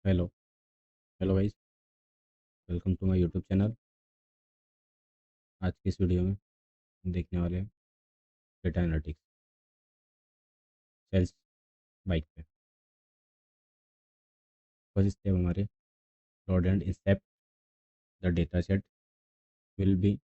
Hello hello guys. Welcome to my YouTube channel. आज की इस वीडियो में हम देखने वाले हैं डेटा एनालिटिक्स सेल्स बाइक पे। फर्स्ट स्टेप हमारे load and inspect the data set will be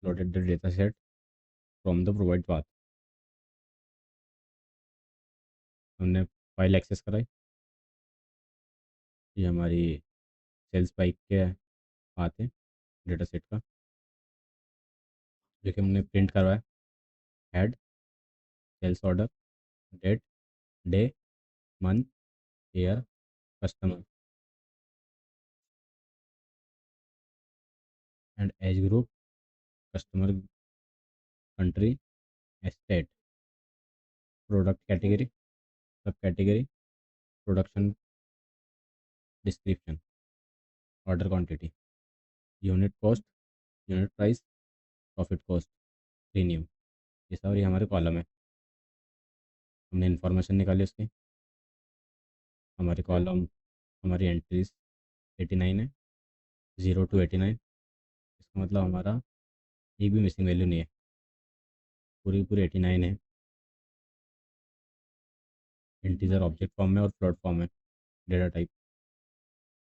loaded the data set from the provide path. हमने फाइल एक्सेस कराई। ये हमारी सेल्स बाइक के पाथ है डेटा सेट का, जो कि हमने प्रिंट करवाया। Head, sales order, date, day, month, year, customer and age group, customer, country, state, product category, sub category, production description, order quantity, unit cost, unit price, profit cost, premium. ये सारी हमारे column है। हमने information निकाली उसकी। हमारे column, हमारी entries 89 है, 0 to 89। इसका मतलब हमारा एक भी मिसिंग वैल्यू नहीं है, पूरी पूरी 89 है। इंटीजर ऑब्जेक्ट फॉर्म में और फ्लोट फॉर्म में। Data type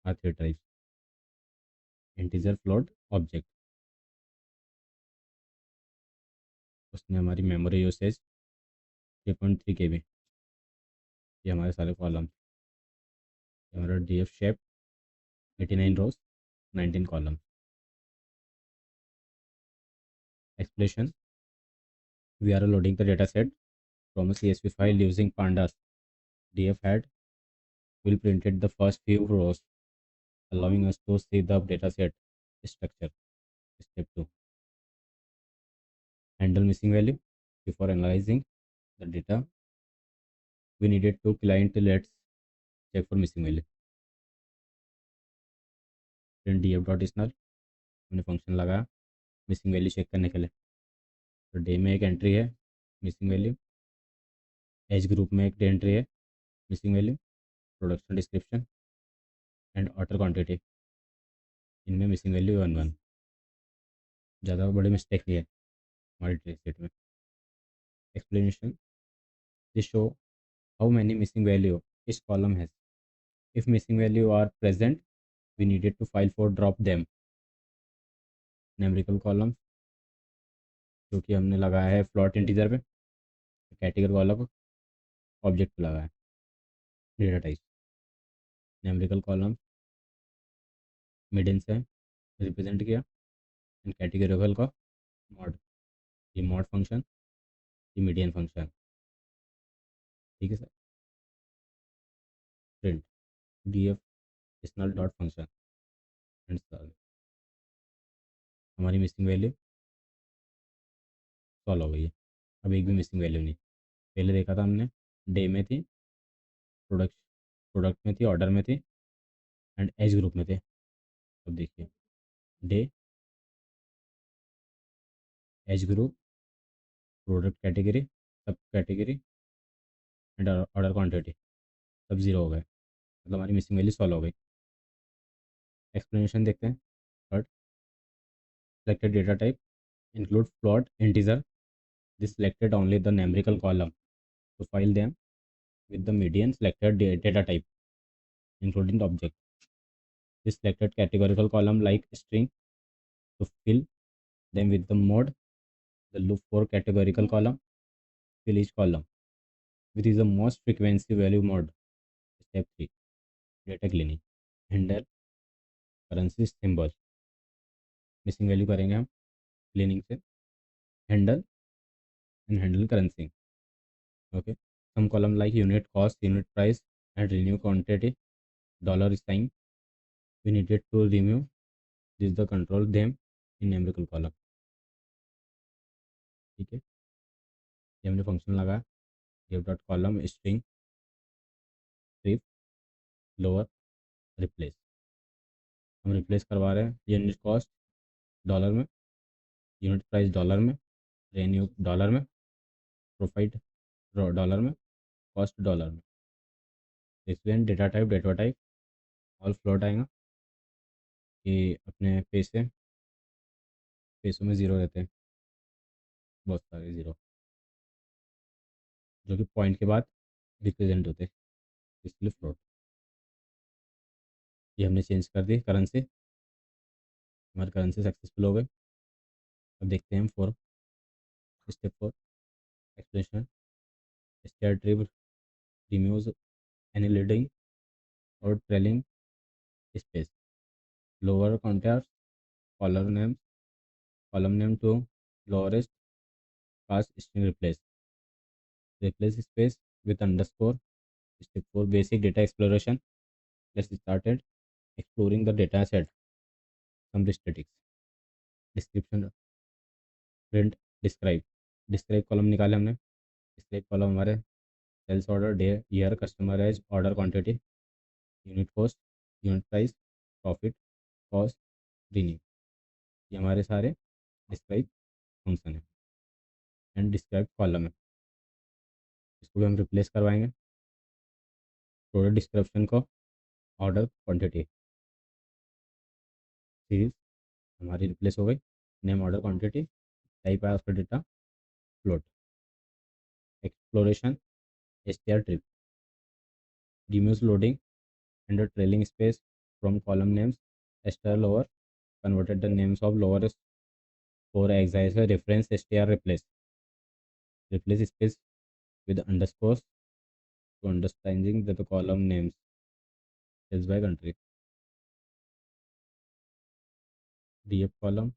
are three types: integer, float, object. उसने हमारी मेमोरी यूसेज 3.3 KB। ये हमारे सारे कॉलम। हमारा D F shape 89 rows, 19 column. Explanation: we are loading the data set from a CSV file using Pandas. DF head will printed the first few rows, allowing us to see the dataset structure. Step 2: handle missing value. Before analyzing the data, we needed to client let's check for missing value. Print df dot is null। हमने function लगाया missing value check करने के लिए। तो day में एक entry है missing value, age group में एक एंट्री है missing value, production description and order quantity, इनमें मिसिंग वैल्यू 1 1। ज़्यादा बड़ी मिस्टेक नहीं है हमारे डेटासेट में। Explanation: this show how many missing value each column has. If missing value are present, we needed to file for drop them. Numerical column जो कि हमने लगाया है फ्लोट इंटीजर पे, कैटेगरी कॉलम ऑब्जेक्ट पे लगाया है। Data type numerical column median से रिप्रेजेंट किया एंड कैटेगरिकल का मॉड। ये मॉड फंक्शन, ये मीडियन फंक्शन। ठीक है सर। प्रिंट डी एफ स्नल डॉट फंक्शन एंड हमारी मिसिंग वैल्यू सॉल्व हो गई है। अब एक भी मिसिंग वैल्यू नहीं। पहले देखा था हमने डे में थी, प्रोडक्ट प्रोडक्ट में थी, ऑर्डर में थी एंड एज ग्रुप में थे। अब देखिए day, age group, product category, sub category and order quantity सब जीरो हो गए। मतलब हमारी मिसिंग वैल्यू सॉल्व हो गई। एक्सप्लेनेशन देखते हैं। But selected data type include float, integer. This selected only the numerical column to file them with the median selected data type including the object. This selected categorical column like string to fill them with the mode. The loop for categorical column, fill each column which is the most frequency value mode. Step 3: data cleaning. Handle currency symbol, missing value करेंगे हम cleaning से। Handle and handle currency. Okay, some column like unit cost, unit price and renew quantity dollar sign, we needed to remove this the control them in numerical column। ठीक है, ये हमने function लगाया give dot column string strip lower replace. हम replace करवा रहे हैं unit cost dollar में, यूनिट प्राइस डॉलर में, रेन्यू डॉलर में, प्रॉफिट डॉलर में, कॉस्ट डॉलर में। Explain data type all float आएगा कि अपने पैसों में ज़ीरो रहते हैं, बहुत सारे ज़ीरो, जो कि पॉइंट के बाद रिप्रेजेंट होते हैं, इसलिए फ्लोट। ये हमने चेंज कर दी करेंसी, हमारी करेंसी सक्सेसफुल हो गई। अब देखते हैं हम four step four explanation stair trip remove any leading और trailing space lower contact column name to lowest cast string replace space with underscore. Step 4 basic data exploration. Let's start it. Exploring the data set. Some statistics. Description. Print. Describe. Describe column निकाले हमने. Describe column हमारे sales order day year customer age order quantity unit cost unit price profit cost revenue, ये हमारे सारे describe function है and describe column है। इसको भी हम रिप्लेस करवाएंगे। प्रोडक्ट डिस्क्रिप्शन को ऑर्डर क्वांटिटी सीरीज हमारी रिप्लेस हो गई। नेम ऑर्डर क्वांटिटी टाइप है उसका data float. Exploration STR trip removes loading and the trailing space from column names str lower converted the names of lower four exercise reference str replace space with underscores to understanding the column names sales by country df column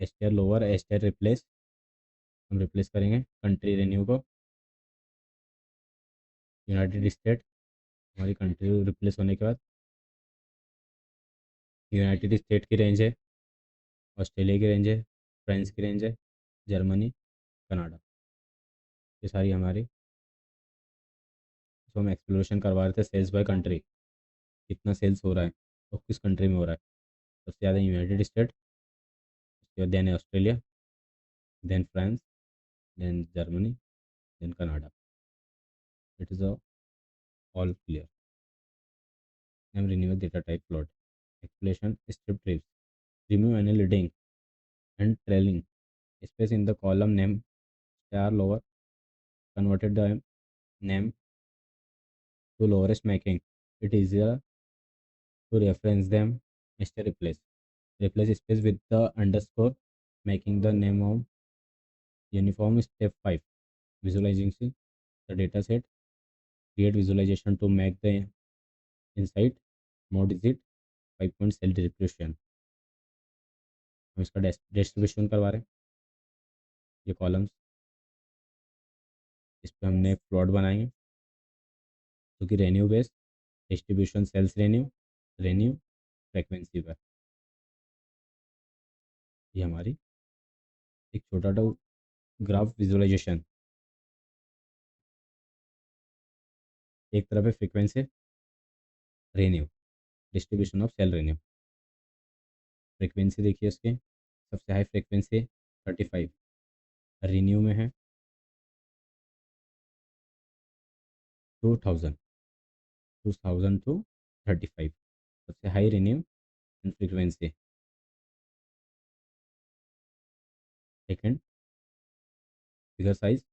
str lower str replace हम replace करेंगे country renew को United state. हमारी country replace होने के बाद United state की range है, Australia की रेंज है, फ्रांस की रेंज है, जर्मनी, कनाडा, ये सारी हमारी जो हम एक्सप्लोरेशन करवा रहे थे सेल्स बाय कंट्री, कितना सेल्स हो रहा है और किस कंट्री में हो रहा है। सबसे ज़्यादा यूनाइटेड स्टेट, उसके बाद then Australia, then France, then Germany, then Canada. It is all clear. M revenue data type plot explanation strip trips remove any leading and trailing space in the column name star lower converted the name to lowest making it easier to reference them. Instead replace space with the underscore making the name of uniform. Step 5 visualizing the data set, create visualization to make the insight more digit 5 point cell distribution। हम इसका distribution करवा रहे हैं, ये columns इस पर हमने plot बनाएंगे जो कि revenue based distribution sales revenue frequency पर। ये हमारी एक छोटा सा ग्राफ विजुअलाइजेशन, एक तरफ है frequency revenue distribution of sale revenue. Frequency देखिए इसके सबसे हाई फ्रीक्वेंसी 35, रेन्यू में है 2000 टू 35, सबसे high revenue and frequency. Second figure size,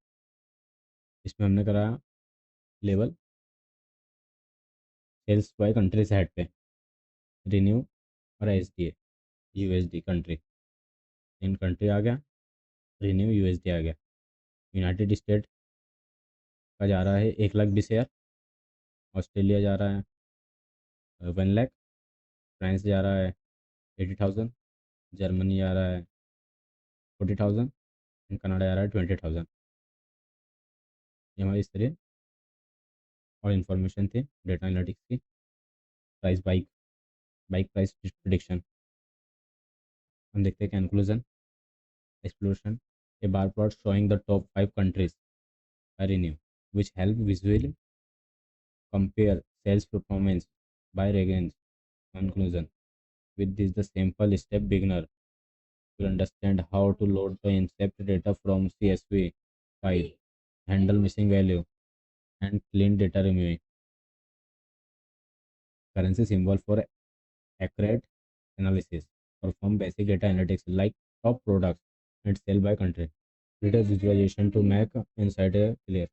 इसमें हमने कराया लेवल सेल्स बाय कंट्री से हेड पे रेन्यू और S D A USD country, इन कंट्री आ गया, रेन्यू यूएसडी आ गया। यूनाइटेड स्टेट का जा रहा है 1,20,000, ऑस्ट्रेलिया जा रहा है 1,00,000, फ्रांस जा रहा है 80,000, जर्मनी जा रहा है 40,000 एंड कनाडा जा रहा है 20,000। ये हमारी इस तरह और इन्फॉर्मेशन थी डेटा एनालिटिक्स की। Price bike price prediction. हम देखते हैं conclusion exploration a bar plot showing the top 5 countries by revenue which help visually compare sales performance by regions। Conclusion, with this the simple step beginner will understand how to load the incept data from CSV file, handle missing value and clean data removing currency symbol for accurate analysis. Perform basic data analytics like top products and sell by country. Data visualization to make insight clear.